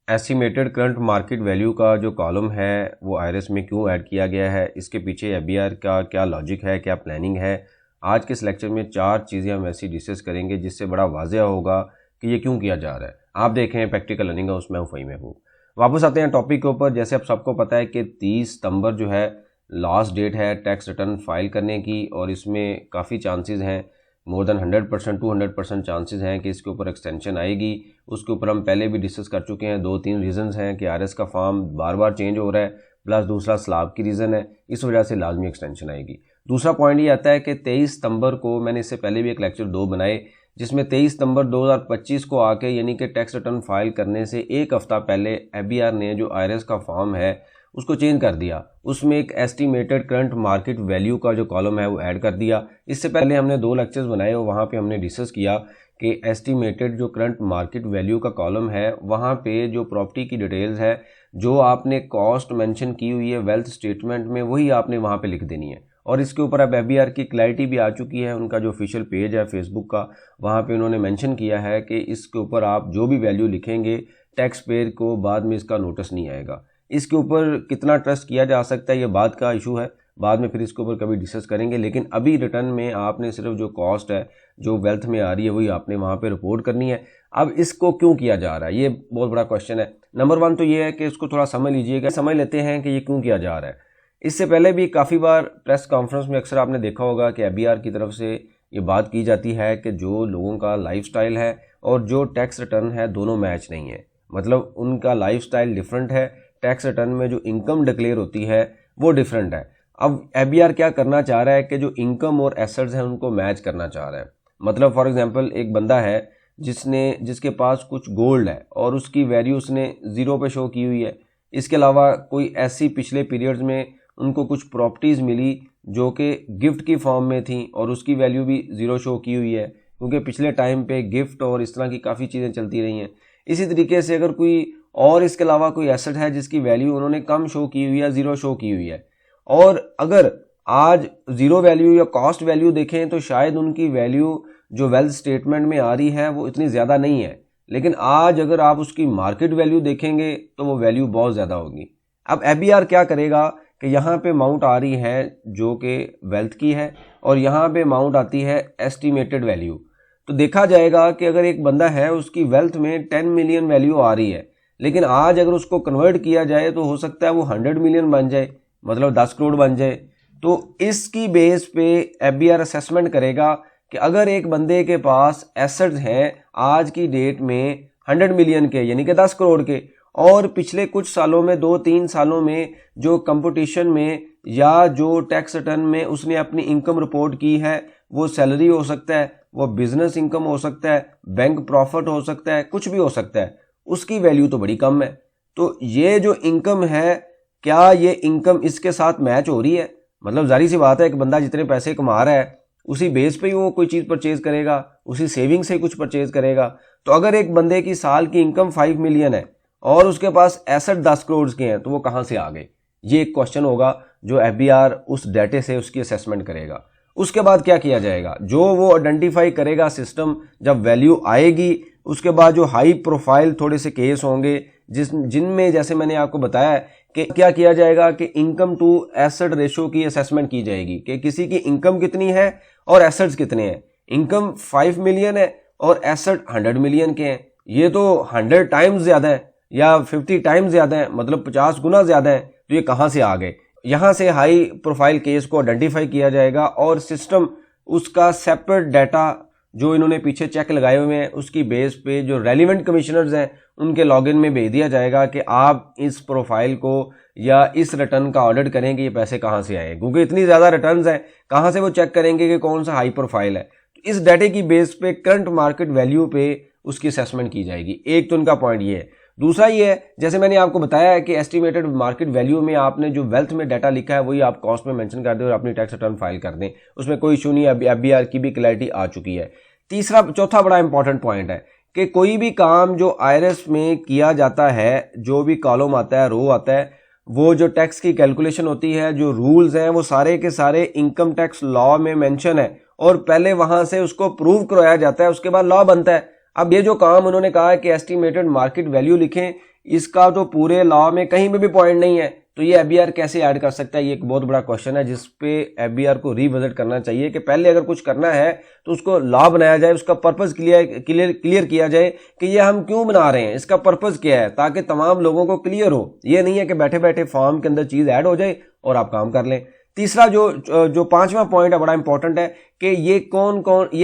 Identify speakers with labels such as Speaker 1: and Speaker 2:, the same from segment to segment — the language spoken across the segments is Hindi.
Speaker 1: एस्टिमेटेड करंट मार्केट वैल्यू का जो कॉलम है वो आईआरएस में क्यों ऐड किया गया है, इसके पीछे एफबीआर का क्या लॉजिक है, क्या प्लानिंग है। आज के इस लेक्चर में 4 चीज़ें हम ऐसी डिस्कस करेंगे जिससे बड़ा वाज़ेह होगा कि ये क्यों किया जा रहा है। आप देखें प्रैक्टिकल लर्निंग हाउस में हूँ फ़ही महबूब। वापस आते हैं टॉपिक के ऊपर। जैसे अब सबको पता है कि 30 सितंबर जो है लास्ट डेट है टैक्स रिटर्न फाइल करने की, और इसमें काफ़ी चांसेस हैं, मोर देन 100% 200% चांसेस हैं कि इसके ऊपर एक्सटेंशन आएगी। उसके ऊपर हम पहले भी डिस्कस कर चुके हैं। 2-3 रीज़न्स हैं कि आरएस का फॉर्म बार बार चेंज हो रहा है, प्लस दूसरा स्लैब की रीज़न है, इस वजह से लाजमी एक्सटेंशन आएगी। दूसरा पॉइंट ये आता है कि 23 सितंबर को मैंने इससे पहले भी एक लेक्चर 2 बनाए जिसमें 23 सितंबर 2025 को आके यानी कि टैक्स रिटर्न फाइल करने से एक हफ़्ता पहले एफबीआर ने जो आईआरएस का फॉर्म है उसको चेंज कर दिया। उसमें एक एस्टिमेटेड करंट मार्केट वैल्यू का जो कॉलम है वो ऐड कर दिया। इससे पहले हमने 2 लेक्चर्स बनाए और वहाँ पे हमने डिस्कस किया कि एस्टिमेटेड जो करंट मार्केट वैल्यू का कॉलम है वहाँ पे जो प्रॉपर्टी की डिटेल्स है, जो आपने कॉस्ट मेंशन की हुई है वेल्थ स्टेटमेंट में, वही आपने वहाँ पे लिख देनी है। और इसके ऊपर अब एफबीआर की क्लैरिटी भी आ चुकी है। उनका जो ऑफिशियल पेज है फेसबुक का, वहाँ पे उन्होंने मेंशन किया है कि इसके ऊपर आप जो भी वैल्यू लिखेंगे टैक्स पेयर को बाद में इसका नोटिस नहीं आएगा। इसके ऊपर कितना ट्रस्ट किया जा सकता है ये बात का इशू है, बाद में फिर इसके ऊपर कभी डिस्कस करेंगे। लेकिन अभी रिटर्न में आपने सिर्फ जो कॉस्ट है जो वेल्थ में आ रही है वही आपने वहाँ पे रिपोर्ट करनी है। अब इसको क्यों किया जा रहा है ये बहुत बड़ा क्वेश्चन है। नंबर 1 तो ये है कि इसको थोड़ा समझ लीजिएगा, समझ लेते हैं कि ये क्यों किया जा रहा है। इससे पहले भी काफ़ी बार प्रेस कॉन्फ्रेंस में अक्सर आपने देखा होगा कि एफबीआर की तरफ से ये बात की जाती है कि जो लोगों का लाइफस्टाइल है और जो टैक्स रिटर्न है दोनों मैच नहीं है। मतलब उनका लाइफस्टाइल डिफरेंट है, टैक्स रिटर्न में जो इनकम डिक्लेयर होती है वो डिफरेंट है। अब एफबीआर क्या करना चाह रहा है कि जो इनकम और एसेट्स हैं उनको मैच करना चाह रहा है। मतलब फॉर एग्जांपल एक बंदा है जिसके पास कुछ गोल्ड है और उसकी वैल्यू उसने 0 पे शो की हुई है। इसके अलावा कोई ऐसी पिछले पीरियड्स में उनको कुछ प्रॉपर्टीज़ मिली जो कि गिफ्ट की फॉर्म में थी और उसकी वैल्यू भी 0 शो की हुई है, क्योंकि पिछले टाइम पे गिफ्ट और इस तरह की काफ़ी चीज़ें चलती रही हैं। इसी तरीके से अगर कोई और इसके अलावा कोई एसेट है जिसकी वैल्यू उन्होंने कम शो की हुई है, 0 शो की हुई है, और अगर आज 0 वैल्यू या कॉस्ट वैल्यू देखें तो शायद उनकी वैल्यू जो वेल्थ स्टेटमेंट में आ रही है वो इतनी ज़्यादा नहीं है, लेकिन आज अगर आप उसकी मार्केट वैल्यू देखेंगे तो वो वैल्यू बहुत ज़्यादा होगी। अब एफबीआर क्या करेगा कि यहाँ पे अमाउंट आ रही है जो कि वेल्थ की है और यहाँ पे अमाउंट आती है एस्टिमेटेड वैल्यू। तो देखा जाएगा कि अगर एक बंदा है उसकी वेल्थ में 10 मिलियन वैल्यू आ रही है, लेकिन आज अगर उसको कन्वर्ट किया जाए तो हो सकता है वो 100 मिलियन बन जाए, मतलब 10 करोड़ बन जाए। तो इसकी बेस पे एफबीआर असेसमेंट करेगा कि अगर एक बंदे के पास एसेट्स हैं आज की डेट में 100 मिलियन के यानी कि 10 करोड़ के, और पिछले कुछ सालों में 2-3 सालों में जो कंपटीशन में या जो टैक्स रिटर्न में उसने अपनी इनकम रिपोर्ट की है, वो सैलरी हो सकता है, वो बिजनेस इनकम हो सकता है, बैंक प्रॉफिट हो सकता है, कुछ भी हो सकता है, उसकी वैल्यू तो बड़ी कम है। तो ये जो इनकम है, क्या ये इनकम इसके साथ मैच हो रही है? मतलब जाहिर सी बात है एक बंदा जितने पैसे कमा रहा है उसी बेस पे ही वो कोई चीज़ परचेज करेगा, उसी सेविंग से कुछ परचेज करेगा। तो अगर एक बंदे की साल की इनकम 5 मिलियन है और उसके पास एसेट 10 करोड़ के हैं तो वो कहाँ से आ गए? ये एक क्वेश्चन होगा जो एफबीआर उस डाटे से उसकी असेसमेट करेगा। उसके बाद क्या किया जाएगा, जो वो आइडेंटिफाई करेगा सिस्टम, जब वैल्यू आएगी उसके बाद जो हाई प्रोफाइल थोड़े से केस होंगे जिनमें जैसे मैंने आपको बताया कि क्या किया जाएगा कि इनकम टू एसेट रेशो की असेसमेंट की जाएगी कि किसी की इनकम कितनी है और एसेट्स कितने हैं। इनकम 5 मिलियन है और एसेट 100 मिलियन के हैं, ये तो 100 टाइम्स ज़्यादा है या 50 टाइम्स ज़्यादा है, मतलब 50 गुना ज़्यादा है। तो ये कहाँ से आ गए? यहाँ से हाई प्रोफाइल केस को आइडेंटिफाई किया जाएगा और सिस्टम उसका सेपरेट डाटा जो इन्होंने पीछे चेक लगाए हुए हैं उसकी बेस पे जो रेलिवेंट कमिश्नर्स हैं उनके लॉगिन में भेज दिया जाएगा कि आप इस प्रोफाइल को या इस रिटर्न का ऑडिट करें कि ये पैसे कहाँ से आए, क्योंकि इतनी ज़्यादा रिटर्न्स हैं, कहाँ से वो चेक करेंगे कि कौन सा हाई प्रोफाइल है। तो इस डाटे की बेस पे करंट मार्केट वैल्यू पे उसकी असेसमेंट की जाएगी। एक तो उनका पॉइंट ये है। दूसरा ये है, जैसे मैंने आपको बताया है कि एस्टिमेटेड मार्केट वैल्यू में आपने जो वेल्थ में डाटा लिखा है वही आप कॉस्ट में मेंशन कर दें और अपनी टैक्स रिटर्न फाइल कर दें, उसमें कोई इशू नहीं है। एफबीआर की भी क्लैरिटी आ चुकी है। चौथा बड़ा इंपॉर्टेंट पॉइंट है कि कोई भी काम जो आईआरएस में किया जाता है, जो भी कॉलम आता है, रो आता है, वो जो टैक्स की कैलकुलेशन होती है, जो रूल्स हैं, वो सारे के सारे इनकम टैक्स लॉ में मेंशन है और पहले वहां से उसको प्रूव करवाया जाता है, उसके बाद लॉ बनता है। अब ये जो काम उन्होंने कहा है कि एस्टिमेटेड मार्केट वैल्यू लिखें, इसका तो पूरे लॉ में कहीं पे भी पॉइंट नहीं है, तो ये एफबीआर कैसे ऐड कर सकता है? ये एक बहुत बड़ा क्वेश्चन है जिस पे एफबीआर को रिविजिट करना चाहिए कि पहले अगर कुछ करना है तो उसको लॉ बनाया जाए, उसका पर्पस क्लियर किया जाए कि ये हम क्यों बना रहे हैं, इसका पर्पस क्या है, ताकि तमाम लोगों को क्लियर हो। ये नहीं है कि बैठे बैठे फॉर्म के अंदर चीज ऐड हो जाए और आप काम कर लें। तीसरा जो पांचवा पॉइंट है बड़ा इंपॉर्टेंट है कि ये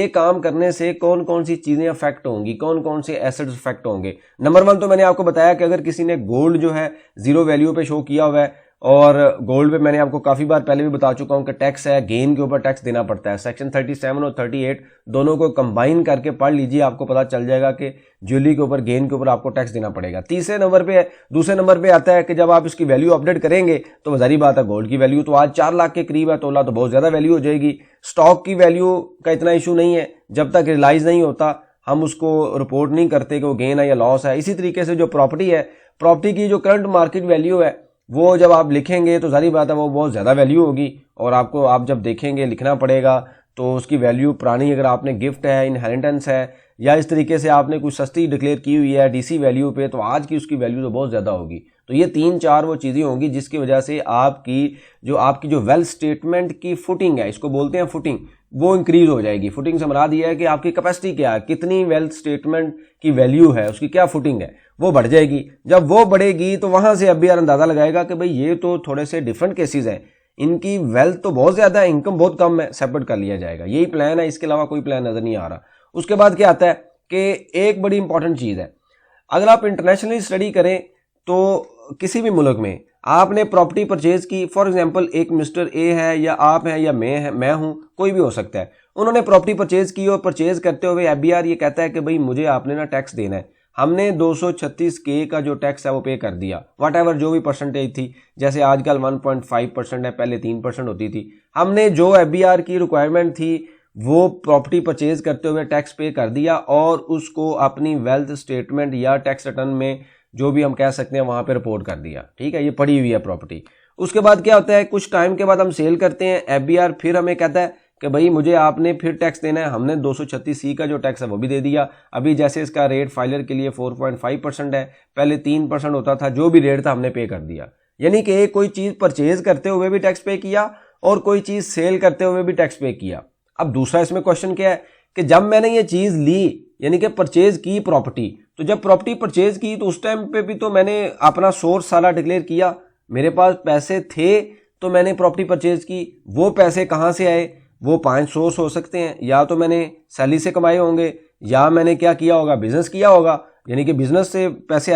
Speaker 1: काम करने से कौन कौन सी चीजें अफेक्ट होंगी, कौन कौन से एसेट्स अफेक्ट होंगे। नंबर 1 तो मैंने आपको बताया कि अगर किसी ने गोल्ड जो है जीरो वैल्यू पे शो किया हुआ है, और गोल्ड पे मैंने आपको काफी बार पहले भी बता चुका हूं कि टैक्स है, गेन के ऊपर टैक्स देना पड़ता है। सेक्शन 37 और 38 दोनों को कंबाइन करके पढ़ लीजिए, आपको पता चल जाएगा कि ज्वेलरी के ऊपर, गेन के ऊपर आपको टैक्स देना पड़ेगा। दूसरे नंबर पे आता है कि जब आप इसकी वैल्यू अपडेट करेंगे तो जारी बात है गोल्ड की वैल्यू तो आज 4 लाख के करीब है, तोला तो बहुत ज्यादा वैल्यू हो जाएगी। स्टॉक की वैल्यू का इतना इशू नहीं है, जब तक रियलाइज नहीं होता हम उसको रिपोर्ट नहीं करते कि वो गेन है या लॉस है। इसी तरीके से जो प्रॉपर्टी है, प्रॉपर्टी की जो करंट मार्केट वैल्यू है वो जब आप लिखेंगे तो सारी बात है वो बहुत ज़्यादा वैल्यू होगी, और आप जब देखेंगे लिखना पड़ेगा तो उसकी वैल्यू पुरानी, अगर आपने गिफ्ट है, इनहेरिटेंस है, या इस तरीके से आपने कुछ सस्ती डिक्लेयर की हुई है डीसी वैल्यू पे, तो आज की उसकी वैल्यू तो बहुत ज़्यादा होगी। तो ये 3-4 वो चीज़ें होंगी जिसकी वजह से आपकी जो वेल्थ स्टेटमेंट की फुटिंग है, इसको बोलते हैं फुटिंग, वो इंक्रीज हो जाएगी। फुटिंग से मराद ये है कि आपकी कैपेसिटी क्या है, कितनी वेल्थ स्टेटमेंट की वैल्यू है, उसकी क्या फुटिंग है, वो बढ़ जाएगी। जब वो बढ़ेगी तो वहां से एफबीआर अंदाजा लगाएगा कि भाई ये तो थोड़े से डिफरेंट केसेस हैं, इनकी वेल्थ तो बहुत ज्यादा है, इनकम बहुत कम है, सेपरेट कर लिया जाएगा। यही प्लान है, इसके अलावा कोई प्लान नजर नहीं आ रहा। उसके बाद क्या आता है कि एक बड़ी इंपॉर्टेंट चीज है, अगर आप इंटरनेशनली स्टडी करें तो किसी भी मुल्क में आपने प्रॉपर्टी परचेज की, फॉर एग्जांपल एक मिस्टर ए है या आप हैं या मैं हूं, कोई भी हो सकता है, उन्होंने प्रॉपर्टी परचेज की और परचेज करते हुए एफबीआर ये कहता है कि भाई मुझे आपने ना टैक्स देना है, हमने 236K का जो टैक्स है वो पे कर दिया, वट एवर जो भी परसेंटेज थी, जैसे आजकल 1.5% है, पहले 3% होती थी। हमने जो एफबीआर की रिक्वायरमेंट थी वो प्रॉपर्टी परचेज करते हुए टैक्स पे कर दिया और उसको अपनी वेल्थ स्टेटमेंट या टैक्स रिटर्न में जो भी हम कह सकते हैं वहां पे रिपोर्ट कर दिया। ठीक है, ये पड़ी हुई है प्रॉपर्टी। उसके बाद क्या होता है, कुछ टाइम के बाद हम सेल करते हैं, एफबीआर फिर हमें कहता है कि भाई मुझे आपने फिर टैक्स देना है, हमने 236C का जो टैक्स है वो भी दे दिया। अभी जैसे इसका रेट फाइलर के लिए 4.5% है, पहले 3% होता था, जो भी रेट था हमने पे कर दिया। यानी कि कोई चीज परचेज करते हुए भी टैक्स पे किया और कोई चीज सेल करते हुए भी टैक्स पे किया। अब दूसरा इसमें क्वेश्चन क्या है कि जब मैंने ये चीज ली, यानी कि परचेज की प्रॉपर्टी, तो जब प्रॉपर्टी परचेज की तो उस टाइम पे भी तो मैंने अपना सोर्स सारा डिक्लेयर किया, मेरे पास पैसे थे तो मैंने प्रॉपर्टी परचेज की। वो पैसे कहां से आए, वो 5 सोर्स हो सकते हैं, या तो मैंने सैलरी से कमाए होंगे, या मैंने क्या किया होगा, बिजनेस किया होगा, यानी कि बिजनेस से पैसे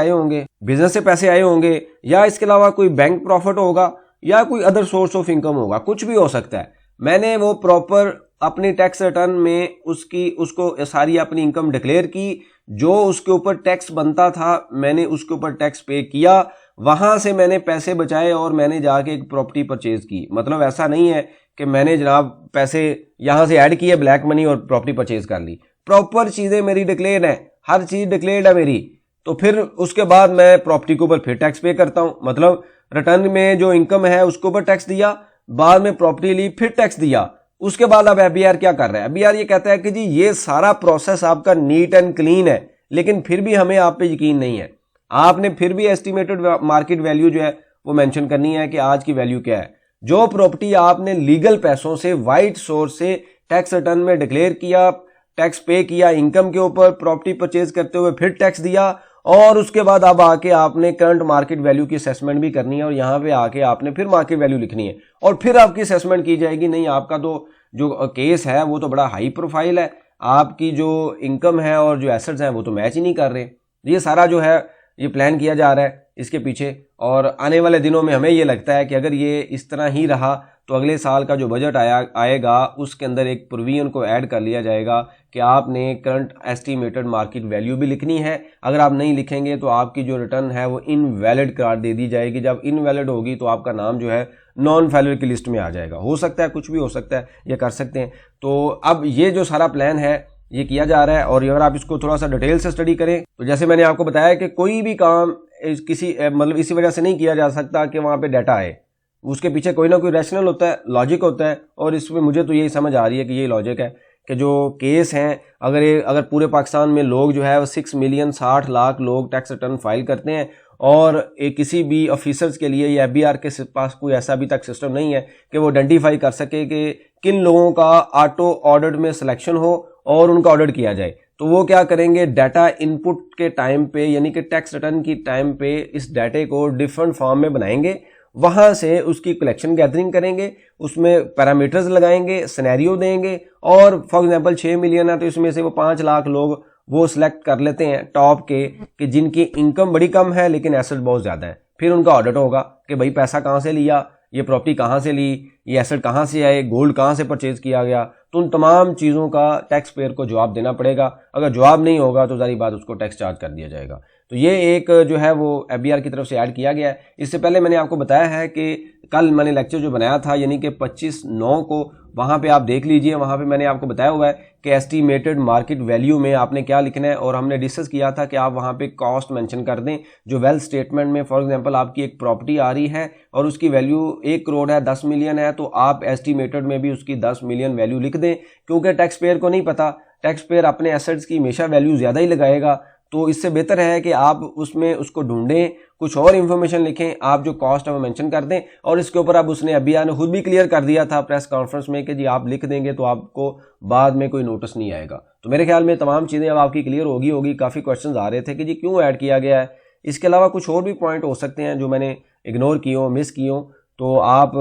Speaker 1: आए होंगे, या इसके अलावा कोई बैंक प्रॉफिट होगा, या कोई अदर सोर्स ऑफ इनकम होगा, कुछ भी हो सकता है। मैंने वो प्रॉपर अपनी टैक्स रिटर्न में उसको सारी अपनी इनकम डिक्लेयर की, जो उसके ऊपर टैक्स बनता था मैंने उसके ऊपर टैक्स पे किया, वहां से मैंने पैसे बचाए और मैंने जाके एक प्रॉपर्टी परचेज की। मतलब ऐसा नहीं है कि मैंने जनाब पैसे यहां से ऐड किए ब्लैक मनी और प्रॉपर्टी परचेज कर ली। प्रॉपर चीजें मेरी डिक्लेयर है, हर चीज डिक्लेयर्ड है मेरी, तो फिर उसके बाद मैं प्रॉपर्टी के ऊपर फिर टैक्स पे करता हूं। मतलब रिटर्न में जो इनकम है उसके ऊपर टैक्स दिया, बाद में प्रॉपर्टी ली फिर टैक्स दिया। उसके बाद अब एफबीआर क्या कर रहा है, एफबीआर ये कहता है कि जी ये सारा प्रोसेस आपका नीट एंड क्लीन है, लेकिन फिर भी हमें आप पे यकीन नहीं है। आपने फिर भी एस्टिमेटेड मार्केट वैल्यू जो है वो मेंशन करनी है कि आज की वैल्यू क्या है। जो प्रॉपर्टी आपने लीगल पैसों से, वाइट सोर्स से टैक्स रिटर्न में डिक्लेयर किया, टैक्स पे किया, इनकम के ऊपर प्रॉपर्टी परचेज करते हुए फिर टैक्स दिया, और उसके बाद अब आके आपने करंट मार्केट वैल्यू की असेसमेंट भी करनी है, और यहां पे आके आपने फिर मार्केट वैल्यू लिखनी है, और फिर आपकी असेसमेंट की जाएगी। नहीं, आपका तो जो केस है वो तो बड़ा हाई प्रोफाइल है, आपकी जो इनकम है और जो एसेट्स हैं वो तो मैच ही नहीं कर रहे। ये सारा जो है ये प्लान किया जा रहा है इसके पीछे, और आने वाले दिनों में हमें ये लगता है कि अगर ये इस तरह ही रहा तो अगले साल का जो बजट आएगा उसके अंदर एक प्रोविजन को ऐड कर लिया जाएगा कि आपने करंट एस्टिमेटेड मार्केट वैल्यू भी लिखनी है। अगर आप नहीं लिखेंगे तो आपकी जो रिटर्न है वो इनवैलिड करार दे दी जाएगी। जब इनवैलिड होगी तो आपका नाम जो है नॉन फाइलर की लिस्ट में आ जाएगा। हो सकता है, कुछ भी हो सकता है, ये कर सकते हैं। तो अब ये जो सारा प्लान है ये किया जा रहा है, और अगर आप इसको थोड़ा सा डिटेल से स्टडी करें तो जैसे मैंने आपको बताया कि कोई भी काम किसी मतलब इसी वजह से नहीं किया जा सकता कि वहां पे डाटा आए, उसके पीछे कोई ना कोई रैशनल होता है, लॉजिक होता है, और इसमें मुझे तो यही समझ आ रही है कि ये लॉजिक है कि जो केस हैं, अगर पूरे पाकिस्तान में लोग जो है 6 मिलियन 60 लाख लोग टैक्स रिटर्न फाइल करते हैं, और किसी भी ऑफिसर्स के लिए या एफबीआर के पास कोई ऐसा अभी तक सिस्टम नहीं है कि वो आइडेंटिफाई कर सके कि किन लोगों का ऑटो ऑडिट में सिलेक्शन हो और उनका ऑडिट किया जाए। तो वो क्या करेंगे, डाटा इनपुट के टाइम पे यानी कि टैक्स रिटर्न की टाइम पे इस डाटे को डिफरेंट फॉर्म में बनाएंगे, वहां से उसकी कलेक्शन गैदरिंग करेंगे, उसमें पैरामीटर्स लगाएंगे, सिनेरियो देंगे और फॉर एग्जांपल 6 मिलियन है तो इसमें से वो 5 लाख लोग वो सिलेक्ट कर लेते हैं टॉप के कि जिनकी इनकम बड़ी कम है लेकिन एसेट बहुत ज्यादा है। फिर उनका ऑडिट होगा कि भाई पैसा कहाँ से लिया, ये प्रॉपर्टी कहाँ से ली, ये एसेट कहाँ से आए, गोल्ड कहाँ से परचेज किया गया। तो उन तमाम चीज़ों का टैक्स पेयर को जवाब देना पड़ेगा। अगर जवाब नहीं होगा तो जारी बात उसको टैक्स चार्ज कर दिया जाएगा। तो ये एक जो है वो एफबीआर की तरफ से ऐड किया गया है। इससे पहले मैंने आपको बताया है कि कल मैंने लेक्चर जो बनाया था यानी कि 25/9 को, वहाँ पे आप देख लीजिए, वहाँ पे मैंने आपको बताया हुआ है कि एस्टीमेटेड मार्केट वैल्यू में आपने क्या लिखना है और हमने डिस्कस किया था कि आप वहाँ पे कॉस्ट मेंशन कर दें। जो वेल्थ स्टेटमेंट में फॉर एग्जांपल आपकी एक प्रॉपर्टी आ रही है और उसकी वैल्यू 1 करोड़ है, 10 मिलियन है, तो आप एस्टीमेटेड में भी उसकी 10 मिलियन वैल्यू लिख दें, क्योंकि टैक्स पेयर को नहीं पता, टैक्स पेयर अपने एसेट्स की हमेशा वैल्यू ज़्यादा ही लगाएगा। तो इससे बेहतर है कि आप उसमें उसको ढूंढें, कुछ और इन्फॉर्मेशन लिखें, आप जो कॉस्ट है वो मेंशन कर दें। और इसके ऊपर अब उसने एफबीआर ने खुद भी क्लियर कर दिया था प्रेस कॉन्फ्रेंस में कि जी आप लिख देंगे तो आपको बाद में कोई नोटिस नहीं आएगा। तो मेरे ख्याल में तमाम चीज़ें अब आपकी क्लियर होगी। काफ़ी क्वेश्चन आ रहे थे कि जी क्यों ऐड किया गया है। इसके अलावा कुछ और भी पॉइंट हो सकते हैं जो मैंने इग्नोर किए हो, मिस किए हो। तो आप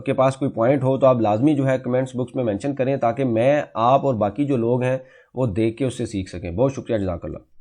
Speaker 1: के पास कोई पॉइंट हो तो आप लाजमी जो है कमेंट्स बुक्स में मेंशन करें ताकि मैं, आप और बाकी जो लोग हैं वो देख के उससे सीख सकें। बहुत शुक्रिया, जज़ाकल्लाह।